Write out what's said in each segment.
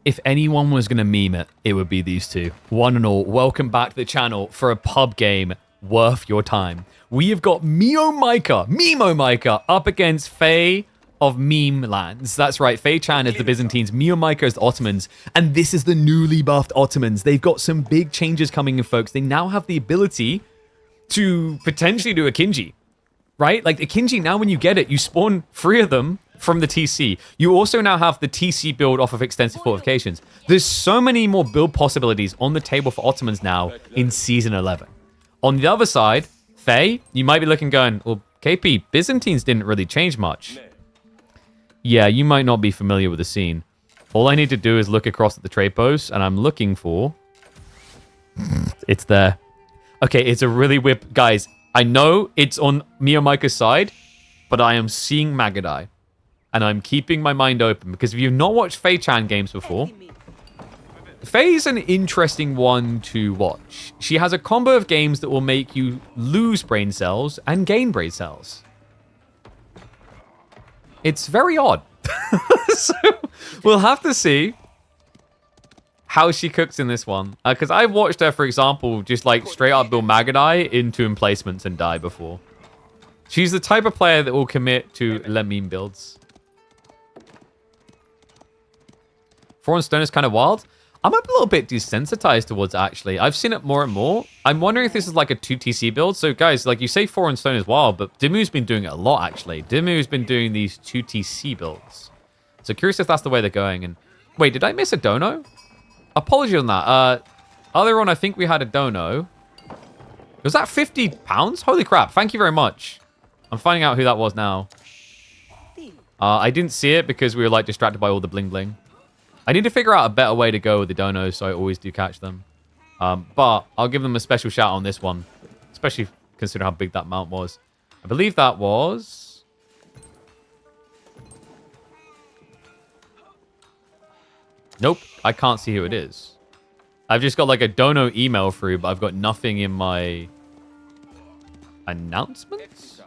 If anyone was going to meme it, it would be these two. One and all, welcome back to the channel for a pub game worth your time. We have got Mimo Micah up against Faye of Meme Lands. That's right, Faye Chan is the Byzantines, Mio Micah is the Ottomans, and this is the newly buffed Ottomans. They've got some big changes coming in, folks. They now have the ability to potentially do a Kinji, right? Like the Kinji, now when you get it, you spawn 3 of them from the TC. You also now have the TC build off of extensive fortifications. There's so many more build possibilities on the table for Ottomans now in Season 11. On the other side, Faye, you might be looking going, well, KP, Byzantines didn't really change much. Yeah, you might not be familiar with the scene. All I need to do is look across at the trade post, and I'm looking for... It's there. Okay, it's a really weird... Guys, I know it's on Mio Micah's side, but I am seeing Magadai. And I'm keeping my mind open, because if you've not watched Faye Chan games before, Faye's an interesting one to watch. She has a combo of games that will make you lose brain cells and gain brain cells. It's very odd. So we'll have to see how she cooks in this one. Because I've watched her, for example, just like straight up build Magadai into emplacements and die before. She's the type of player that will commit to Lemine builds. Foreign Stone is kind of wild. I'm a little bit desensitized towards it, actually. I've seen it more and more. I'm wondering if this is like a 2TC build. So, guys, like you say Foreign Stone is wild, but Dimu's been doing it a lot, actually. Dimu's been doing these 2TC builds. So, curious if that's the way they're going. And wait, did I miss a dono? Apologies on that. Earlier on, I think we had a dono. Was that £50? Holy crap. Thank you very much. I'm finding out who that was now. I didn't see it because we were like distracted by all the bling bling. I need to figure out a better way to go with the donos, so I always do catch them. But I'll give them a special shout on this one, especially considering how big that mount was. I believe that was... Nope, I can't see who it is. I've just got like a dono email through, but I've got nothing in my announcements?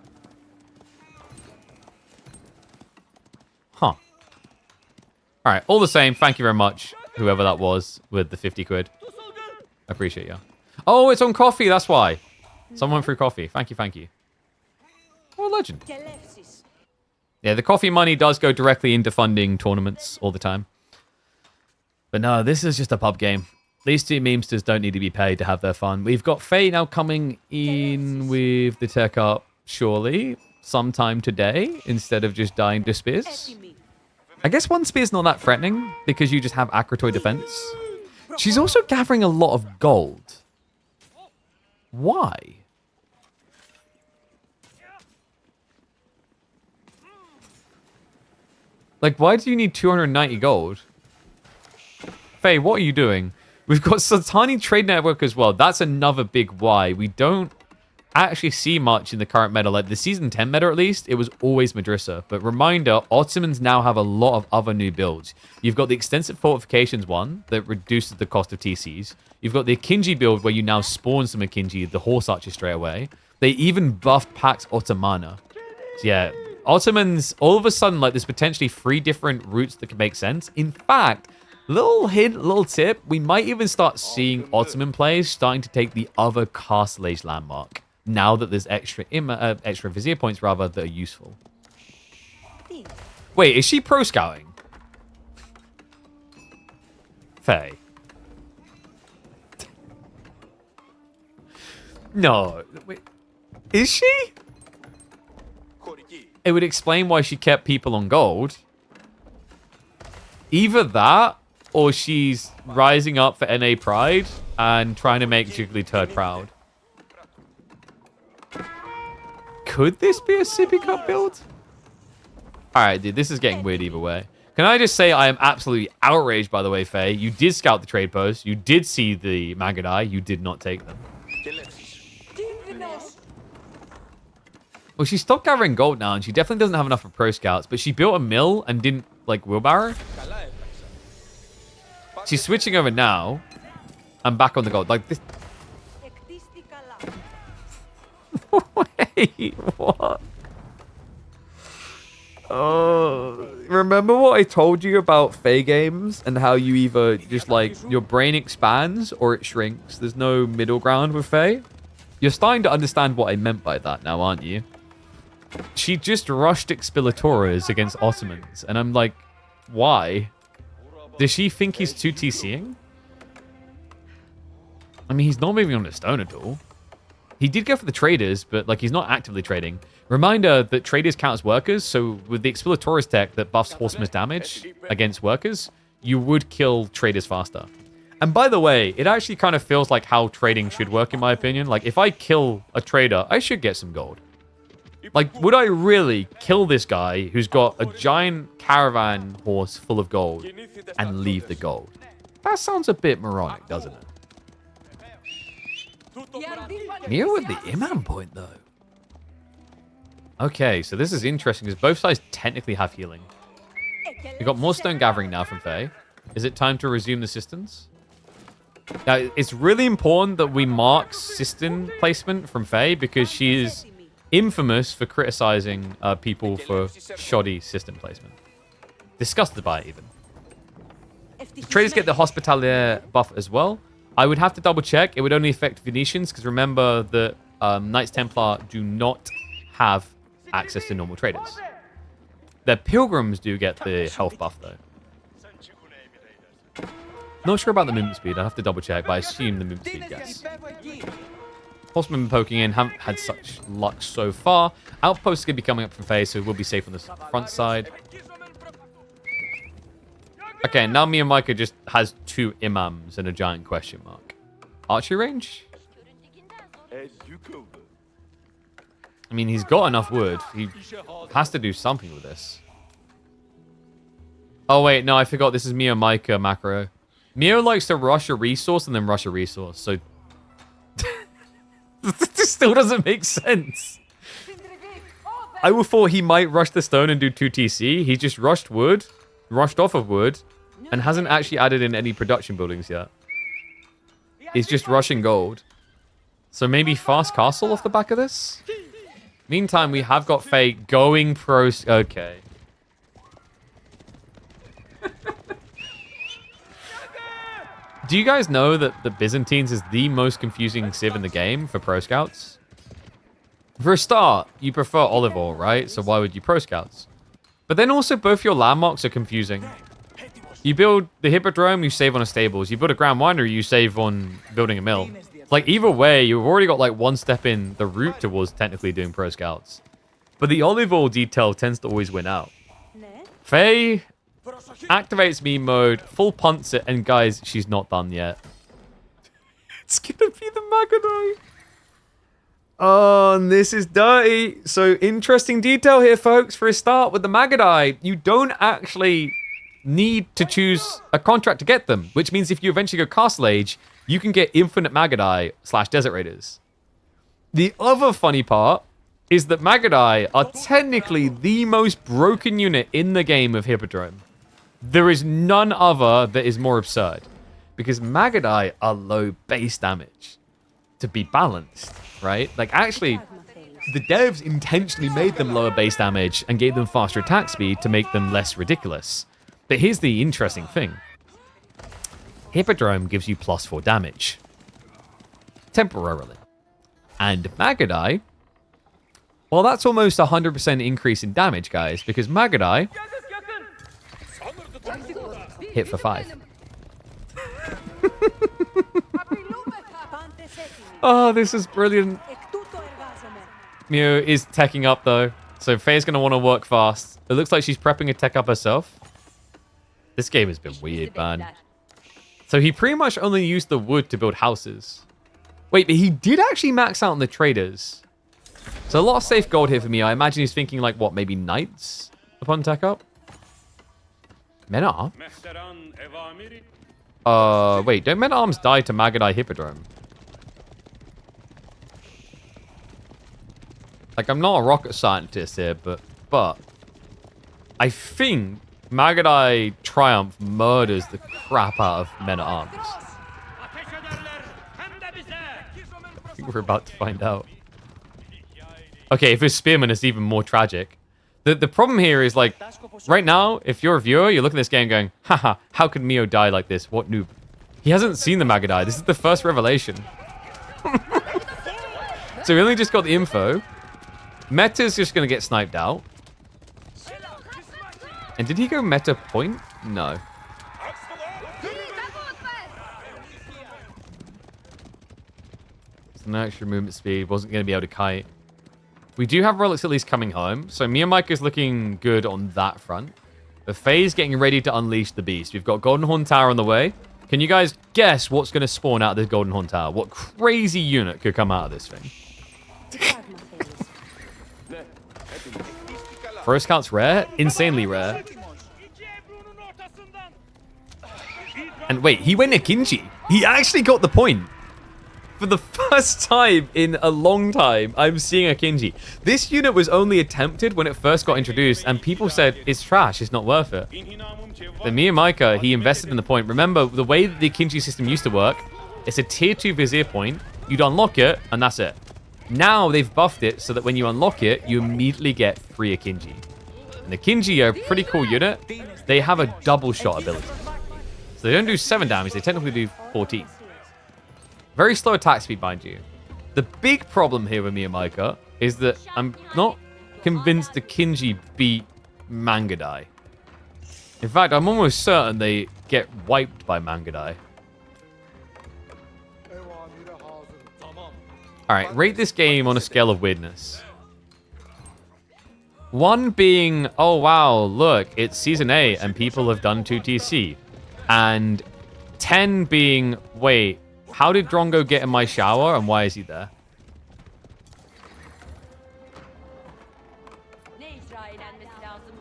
Huh. All right, all the same, thank you very much, whoever that was with the 50 quid. I appreciate you. Oh, it's on coffee, that's why. Someone threw coffee. Thank you, thank you. Oh, legend. Yeah, the coffee money does go directly into funding tournaments all the time. But no, this is just a pub game. These two memesters don't need to be paid to have their fun. We've got Faye now coming in with the tech up, surely, sometime today, instead of just dying to spears. I guess one spear's not that threatening because you just have Akratoy defense. She's also gathering a lot of gold. Why? Like, why do you need 290 gold? Faye, what are you doing? We've got Sultani Trade Network as well. That's another big why. We don't actually see much in the current meta. Like the season 10 meta, at least, it was always Madrissa. But reminder, Ottomans now have a lot of other new builds. You've got the extensive fortifications one that reduces the cost of TCs. You've got the Akinji build where you now spawn some Akinji, the horse archer straight away. They even buffed Pax Ottomana. So yeah, Ottomans, all of a sudden, like there's potentially 3 different routes that can make sense. In fact, little hint, little tip, we might even start seeing Ottoman players starting to take the other Castle Age landmark. Now that there's extra vizier points, rather, that are useful. Wait, is she pro scouting? Faye. No. Wait. Is she? It would explain why she kept people on gold. Either that, or she's rising up for NA Pride and trying to make Jiggly Turd proud. Could this be a Sippy Cup build? Alright, dude, this is getting weird either way. Can I just say I am absolutely outraged, by the way, Faye. You did scout the trade post. You did see the Magadai. You did not take them. Well, she stopped gathering gold now, and she definitely doesn't have enough for pro scouts, but she built a mill and didn't, like, wheelbarrow. She's switching over now. I'm back on the gold. Like, this... Wait, what? Remember what I told you about Fae games and how you either just like your brain expands or it shrinks? There's no middle ground with Fae. You're starting to understand what I meant by that now, aren't you? She just rushed Expilatoras against Ottomans, and I'm like, why? Does she think he's 2TCing? I mean, he's not moving on the stone at all. He did go for the traders, but like he's not actively trading. Reminder that traders count as workers, so with the Expilatoris tech that buffs Horseman's damage against workers, you would kill traders faster. And by the way, it actually kind of feels like how trading should work in my opinion. Like if I kill a trader, I should get some gold. Like, would I really kill this guy who's got a giant caravan horse full of gold and leave the gold? That sounds a bit moronic, doesn't it? Mio with the Imam point, though. Okay, so this is interesting because both sides technically have healing. We've got more stone gathering now from Faye. Is it time to resume the Sistans? Now, it's really important that we mark Sistan placement from Faye because she is infamous for criticizing people for shoddy system placement. Disgusted by it, even. The traders get the Hospitalier buff as well. I would have to double check. It would only affect Venetians, because remember that Knights Templar do not have access to normal traders. Their Pilgrims do get the health buff, though. Not sure about the movement speed. I have to double check, but I assume the movement speed, yes. Horsemen poking in, haven't had such luck so far. Outposts going to be coming up from Faye, so we'll be safe on the front side. Okay, now me and Micah just has 2 imams and a giant question mark. Archery range? I mean, he's got enough wood. He has to do something with this. Oh, wait, no, I forgot. This is Mio Micah macro. Mio likes to rush a resource and then rush a resource, so... This still doesn't make sense. I would have thought he might rush the stone and do 2 TC. He just rushed wood, rushed off of wood, and hasn't actually added in any production buildings yet. He's just rushing gold. So maybe fast castle off the back of this? Meantime, we have got Faye going pro... Okay. Do you guys know that the Byzantines is the most confusing civ in the game for pro scouts? For a start, you prefer olive oil, right? So why would you pro scouts? But then also both your landmarks are confusing. You build the Hippodrome, you save on a stables. You build a Grand Winery, you save on building a mill. Like either way, you've already got like one step in the route towards technically doing pro scouts. But the olive oil detail tends to always win out. Faye activates meme mode, full punts it, and guys, she's not done yet. It's gonna be the Magadai. Oh, and this is dirty. So interesting detail here, folks. For a start, with the Magadai, you don't actually need to choose a contract to get them, which means if you eventually go Castle Age, you can get infinite Magadai / Desert Raiders. The other funny part is that Magadai are technically the most broken unit in the game of Hippodrome. There is none other that is more absurd, because Magadai are low base damage to be balanced, right? Like actually, the devs intentionally made them lower base damage and gave them faster attack speed to make them less ridiculous. But here's the interesting thing. Hippodrome gives you +4 damage. Temporarily. And Magadai, well, that's almost 100% increase in damage, guys, because Magadai hit for 5. Oh, this is brilliant. Mew is teching up, though. So Faye's going to want to work fast. It looks like she's prepping a tech up herself. This game has been weird, man. So he pretty much only used the wood to build houses. Wait, but he did actually max out on the traders. So a lot of safe gold here for me. I imagine he's thinking like, what, maybe knights upon tech up? Men at arms? Wait, don't men at arms die to Magadai Hippodrome? Like, I'm not a rocket scientist here, but I think Magadai Triumph murders the crap out of men at arms. I think we're about to find out. Okay, if it's Spearman, it's even more tragic. The problem here is, like, right now, if you're a viewer, you're looking at this game going, haha, how could Mio die like this? What noob? He hasn't seen the Magadai. This is the first revelation. So we only just got the info. Meta's just going to get sniped out. And did he go meta point? No. So no extra movement speed. Wasn't going to be able to kite. We do have relics at least coming home. So Mio Micah is looking good on that front. But Faye's getting ready to unleash the beast. We've got Golden Horn Tower on the way. Can you guys guess what's going to spawn out of this Golden Horn Tower? What crazy unit could come out of this thing? First count's rare? Insanely rare. And wait, he went Akinji. He actually got the point. For the first time in a long time, I'm seeing Akinji. This unit was only attempted when it first got introduced, and people said, it's trash, it's not worth it. The Mio Micah, he invested in the point. Remember, the way the Akinji system used to work, it's a tier 2 Vizier point. You'd unlock it, and that's it. Now they've buffed it so that when you unlock it, you immediately get 3 Akinji. And the Akinji are a pretty cool unit. They have a double shot ability. So they don't do 7 damage, they technically do 14. Very slow attack speed, mind you. The big problem here with Mio Micah is that I'm not convinced the Akinji beat Mangadai. In fact, I'm almost certain they get wiped by Mangadai. Alright, rate this game on a scale of weirdness. 1 being, oh wow, look, it's Season 8 and people have done 2TC. And 10 being, wait, how did Drongo get in my shower and why is he there?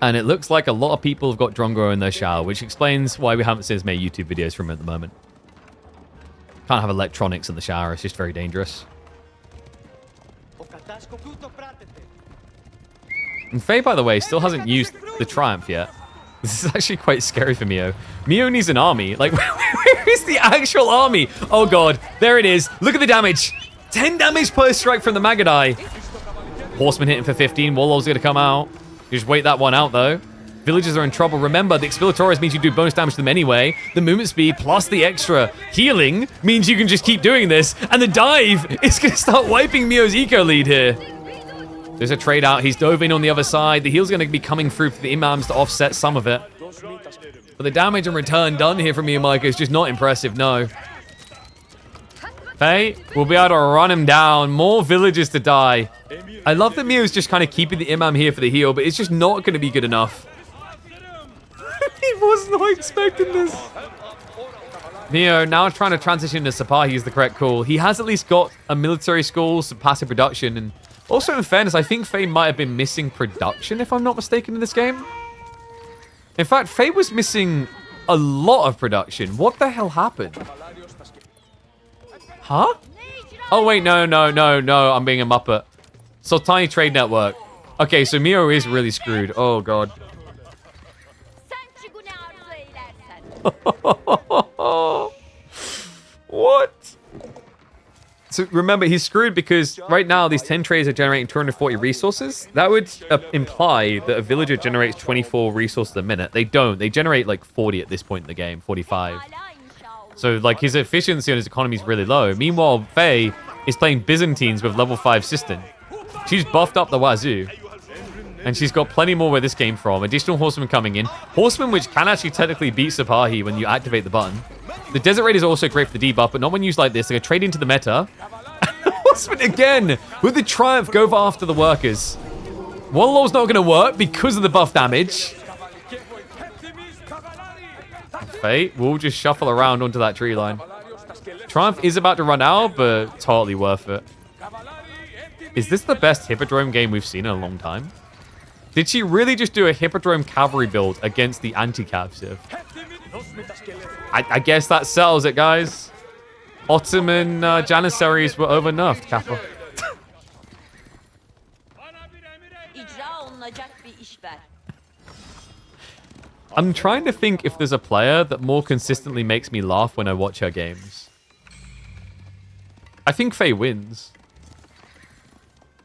And it looks like a lot of people have got Drongo in their shower, which explains why we haven't seen as many YouTube videos from him at the moment. Can't have electronics in the shower, it's just very dangerous. And Faye, by the way, still hasn't used the Triumph yet. This is actually quite scary for Mio. Mio needs an army. Like, where is the actual army? Oh god, there it is. Look at the damage. 10 damage per strike from the Magadai. Horseman hitting for 15. Warlord's gonna come out. You just wait that one out, though. Villagers are in trouble. Remember, the Exploratorius means you do bonus damage to them anyway. The movement speed plus the extra healing means you can just keep doing this. And the dive is gonna start wiping Mio's eco lead here. There's a trade out. He's dove in on the other side. The heal's going to be coming through for the imams to offset some of it. But the damage and return done here from Mio Micah is just not impressive, no. Faye will be able to run him down. More villagers to die. I love that Mio's just kind of keeping the imam here for the heal, but it's just not going to be good enough. He was not expecting this. Mio now trying to transition to Sapahi is the correct call. He has at least got a military school, some passive production, and also, in fairness, I think Faye might have been missing production, if I'm not mistaken, in this game. In fact, Faye was missing a lot of production. What the hell happened? Huh? Oh, wait, no. I'm being a muppet. So, Tiny Trade Network. Okay, so Mio is really screwed. Oh, God. What? So remember, he's screwed because right now these 10 trades are generating 240 resources. That would imply that a villager generates 24 resources a minute. They don't. They generate like 40 at this point in the game, 45. So like his efficiency on his economy is really low. Meanwhile, Faye is playing Byzantines with level 5 Sistine. She's buffed up the wazoo. And she's got plenty more where this came from. Additional horsemen coming in. Horsemen which can actually technically beat Sapahi when you activate the button. The Desert Raid is also great for the debuff, but not when used like this. They're going to trade into the meta. Horsemen again with the Triumph go after the workers. Warlord's not going to work because of the buff damage. Faye will just shuffle around onto that tree line. Triumph is about to run out, but totally worth it. Is this the best Hippodrome game we've seen in a long time? Did she really just do a Hippodrome cavalry build against the anti-cav civ? I guess that settles it, guys. Ottoman Janissaries were over-nerfed, Kappa. I'm trying to think if there's a player that more consistently makes me laugh when I watch her games. I think Faye wins.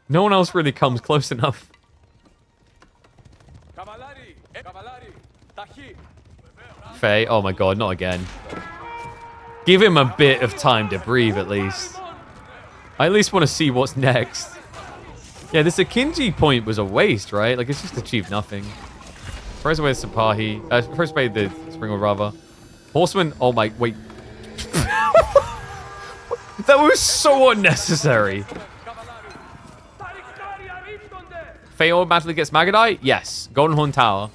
No one else really comes close enough. Faye, oh my god, not again. Give him a bit of time to breathe, at least. I at least want to see what's next. Yeah, this Akinji point was a waste, right? Like, it's just achieved nothing. Throws away the Sapahi. Throws away the Springwood, rather. Horseman, oh my, wait. That was so unnecessary. Faye automatically gets Magadai? Yes. Golden Horn Tower.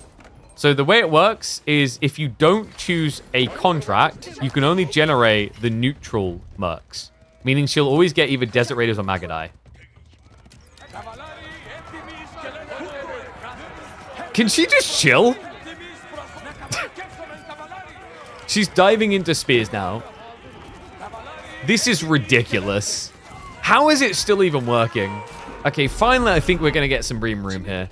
So the way it works is if you don't choose a contract, you can only generate the neutral mercs. Meaning she'll always get either Desert Raiders or Magadai. Can she just chill? She's diving into spears now. This is ridiculous. How is it still even working? Okay, finally, I think we're going to get some breathing room here.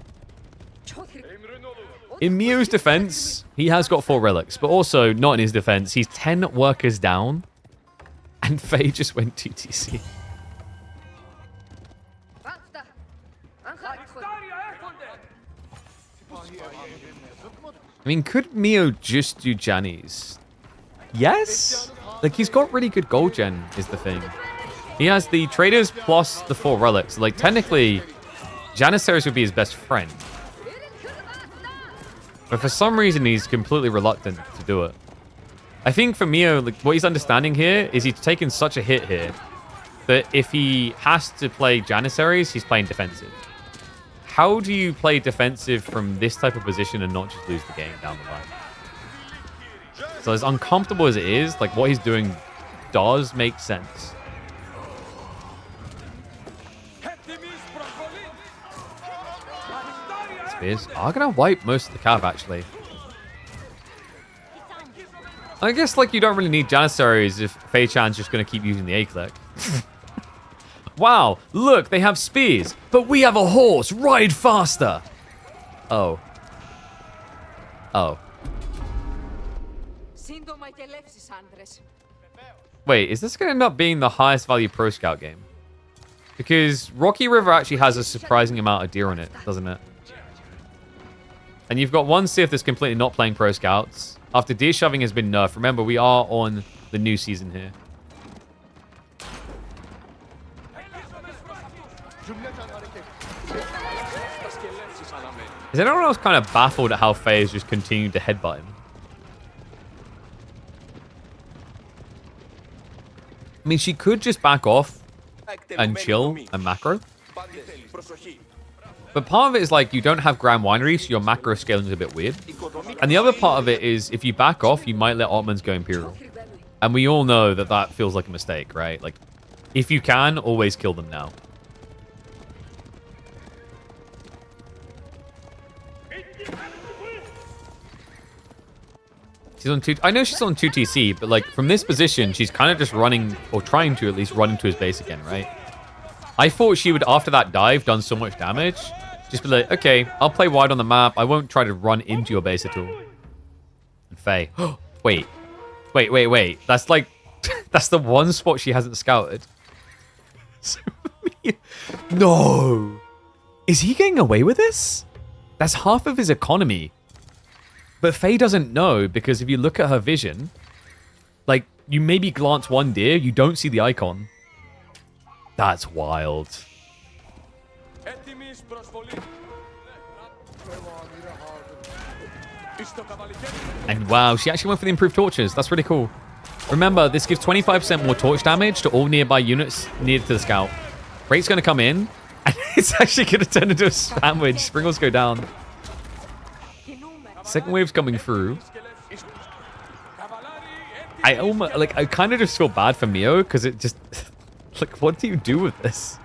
In Mio's defense, he has got 4 relics, but also not in his defense. He's 10 workers down, and Faye just went 2TC. I mean, could Mio just do Jannies? Yes? Like, he's got really good gold gen, is the thing. He has the traders plus the 4 relics. Like, technically, Janissaries would be his best friend. But for some reason, he's completely reluctant to do it. I think for Mio, like, what he's understanding here is he's taken such a hit here that if he has to play Janissaries, he's playing defensive. How do you play defensive from this type of position and not just lose the game down the line? So as uncomfortable as it is, like, what he's doing does make sense. Spears are going to wipe most of the cav, actually. I guess, like, you don't really need Janissaries if Fei Chan's just going to keep using the A-click. Wow, look, they have spears, but we have a horse. Ride faster. Oh. Oh. Wait, is this going to end up being the highest value Pro Scout game? Because Rocky River actually has a surprising amount of deer on it, doesn't it? And you've got one Sith that's completely not playing Pro Scouts. After deer shoving has been nerfed. Remember, we are on the new season here. Is anyone else kind of baffled at how Faye has just continued to headbutt him? I mean, she could just back off and chill and macro. But part of it is like you don't have Grand Winery, so your macro scaling is a bit weird. And the other part of it is if you back off, you might let Ottomans go Imperial. And we all know that that feels like a mistake, right? Like, if you can, always kill them now. She's on 2... I know she's on 2TC, but like from this position, she's kind of just running, or trying to at least run into his base again, right? I thought she would, after that dive, done so much damage, just be like, okay, I'll play wide on the map. I won't try to run into your base at all. And Faye. Wait. That's like... that's the one spot she hasn't scouted. No! Is he getting away with this? That's half of his economy. But Faye doesn't know, because if you look at her vision, like, you maybe glance one deer, you don't see the icon. That's wild. And wow, she actually went for the improved torches. That's really cool. Remember, this gives 25% more torch damage to all nearby units near to the scout. Rate's going to come in, and it's actually going to turn into a sandwich. Sprinkles go down. Second wave's coming through. I almost, like, I kind of just feel bad for Mio, because it just... like, what do you do with this?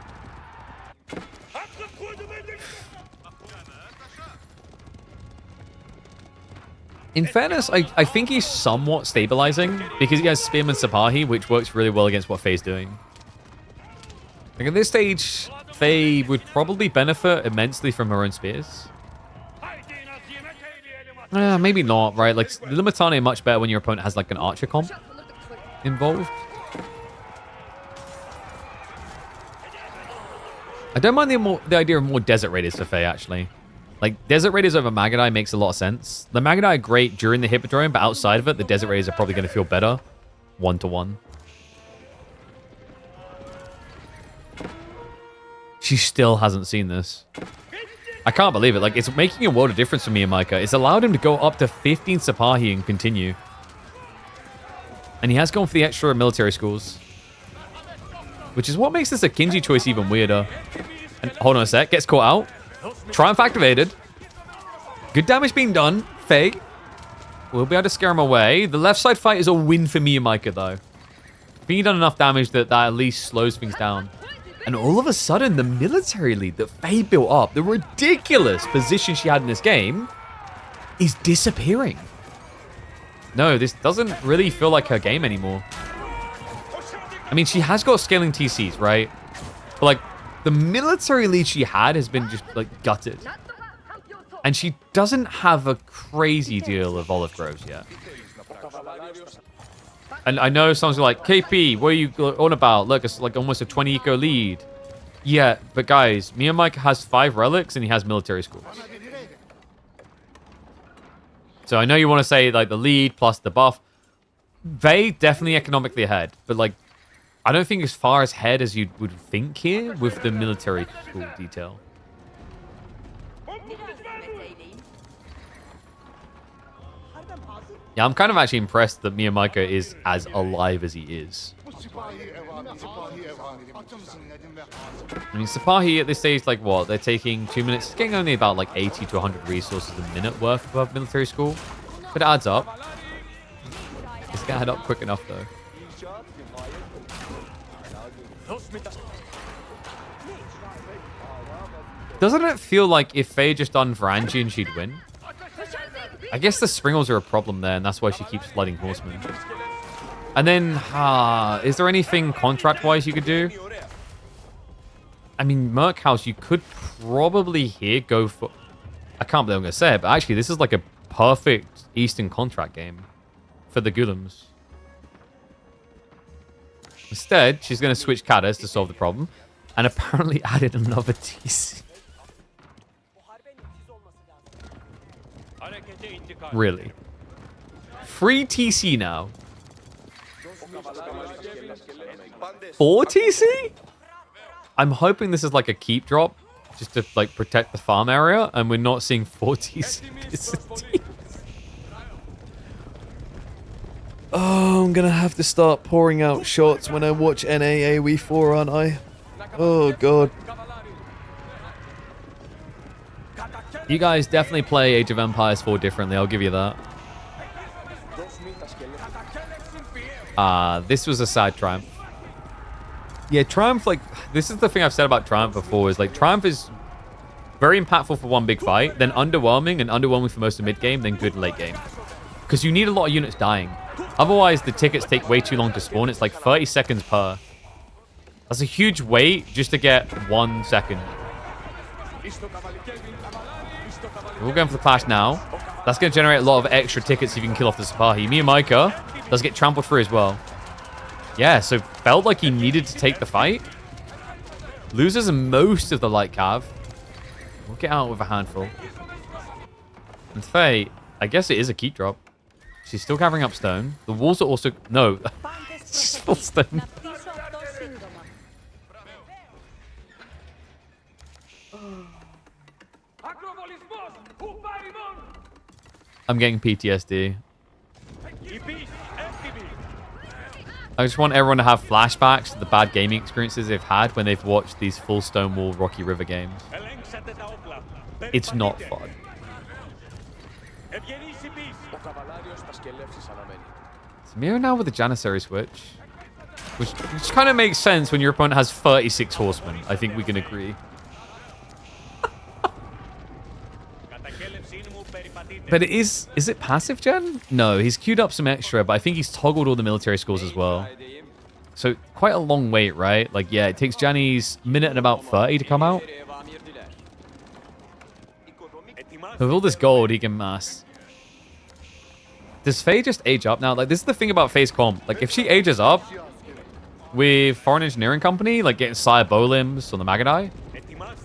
In fairness, I think he's somewhat stabilizing, because he has Spearman Sapahi, which works really well against what Faye's doing. Like, at this stage, Faye would probably benefit immensely from her own spears. Maybe not, right? Like, the Limitane are much better when your opponent has, like, an archer comp involved. I don't mind the idea of more Desert Raiders for Faye, actually. Like, Desert Raiders over Magadai makes a lot of sense. The Magadai are great during the Hippodrome, but outside of it, the Desert Raiders are probably going to feel better 1-to-1. She still hasn't seen this. I can't believe it. Like, it's making a world of difference for me and Micah. It's allowed him to go up to 15 Sapahi and continue. And he has gone for the extra military schools. Which is what makes this a Kinji choice even weirder. And hold on a sec. Gets caught out. Triumph activated. Good damage being done. Faye. We'll be able to scare him away. The left side fight is a win for me and Micah, though. Being done enough damage that at least slows things down. And all of a sudden, the military lead that Faye built up, the ridiculous position she had in this game, is disappearing. No, this doesn't really feel like her game anymore. I mean, she has got scaling TCs, right? But, like, the military lead she had has been just, like, gutted. And she doesn't have a crazy deal of olive groves yet. And I know someone's like, KP, what are you on about? Look, it's like almost a 20 eco lead. Yeah, but guys, me and Mike has 5 relics and he has military schools. So I know you want to say, like, the lead plus the buff. They definitely economically ahead. But, like, I don't think as far as ahead as you would think here with the military school detail. Yeah, I'm kind of actually impressed that Mia Micah is as alive as he is. I mean, Sapahi at this stage, like, what? They're taking 2 minutes. It's getting only about, like, 80 to 100 resources a minute worth above military school. But it adds up. It's going to add up quick enough, though. Doesn't it feel like if Faye just done Varangian, she'd win? I guess the Springles are a problem there, and that's why she keeps flooding Horsemen. And then, is there anything contract-wise you could do? I mean, Merc House, you could probably here go for... I can't believe I'm going to say it, but actually, this is like a perfect Eastern contract game for the Gulams. Instead, she's going to switch Kadas to solve the problem, and apparently added another TC. Really? Free TC now? 4 TC? I'm hoping this is like a keep drop, just to like protect the farm area, and we're not seeing 4 TC. Oh, I'm gonna have to start pouring out shots when I watch NA AoE4, aren't I? Oh god. You guys definitely play Age of Empires 4 differently, I'll give you that. This was a sad Triumph. Yeah, Triumph, like, this is the thing I've said about Triumph before, is like, Triumph is very impactful for one big fight, then underwhelming, and underwhelming for most of mid-game, then good late game. Because you need a lot of units dying. Otherwise, the tickets take way too long to spawn. It's like 30 seconds per. That's a huge wait just to get 1 second. We're going for the clash now. That's going to generate a lot of extra tickets if you can kill off the Sapahi. Mia Micah does get trampled through as well. Yeah, so felt like he needed to take the fight. Loses most of the light cav. We'll get out with a handful. And Faye, I guess it is a keep drop. She's still covering up stone. The walls are also... No. She's full stone. I'm getting PTSD. I just want everyone to have flashbacks to the bad gaming experiences they've had when they've watched these full Stonewall Rocky River games. It's not fun. Samira now with the Janissary switch. Which kind of makes sense when your opponent has 36 horsemen. I think we can agree. But is it passive gen? No, he's queued up some extra, but I think he's toggled all the military schools as well. So quite a long wait, right? Like, yeah, it takes Janny's minute and about 30 to come out. With all this gold, he can mass. Does Faye just age up now? Like, this is the thing about Faye's comp. Like, if she ages up with Foreign Engineering Company, like getting Sire Bolims on the Magadai,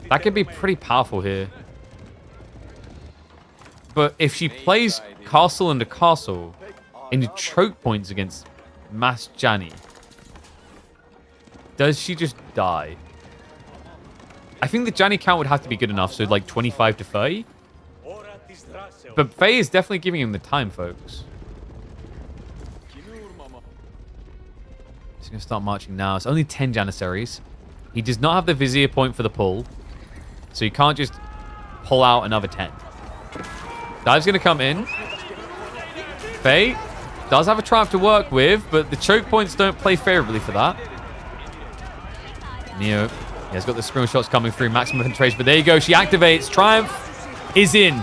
that could be pretty powerful here. But if she plays castle under castle into choke points against Mass Jani, does she just die? I think the Jani count would have to be good enough, so like 25 to 30. But Faye is definitely giving him the time, folks. He's going to start marching now. It's only 10 Janissaries. He does not have the Vizier point for the pull, so you can't just pull out another 10. Dive's going to come in. Faye does have a trap to work with, but the choke points don't play favorably for that. Neo, he has got the sprint shots coming through, maximum penetration, but there you go. She activates. Triumph is in.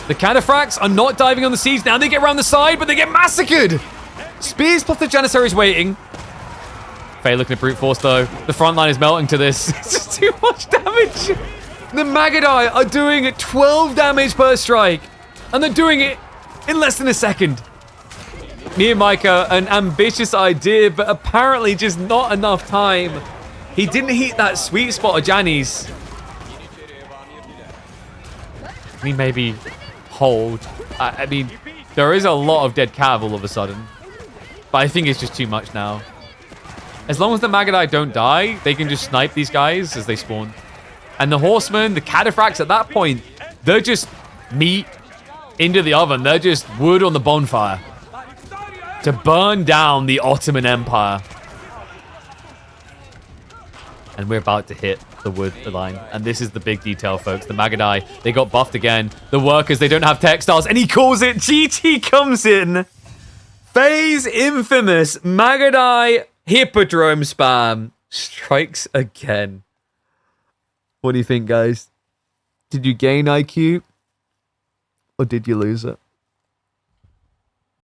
The Cataphracts are not diving on the siege. Now they get around the side, but they get massacred. Spears plus the Janissaries waiting. Faye looking at brute force, though. The front line is melting to this. It's just too much damage. The Magadai are doing 12 damage per strike, and they're doing it in less than a second. Mio Micah, an ambitious idea, but apparently just not enough time. He didn't hit that sweet spot of Jani's. Can he maybe hold? I mean, there is a lot of dead cav all of a sudden, but I think it's just too much now. As long as the Magadai don't die, they can just snipe these guys as they spawn. And the Horsemen, the Cataphracts at that point, they're just meat into the oven. They're just wood on the bonfire to burn down the Ottoman Empire. And we're about to hit the wood line. And this is the big detail, folks. The Magadai, they got buffed again. The workers, they don't have textiles. And he calls it. GT comes in. Faye's infamous Magadai Hippodrome spam strikes again. What do you think, guys? Did you gain IQ? Or did you lose it?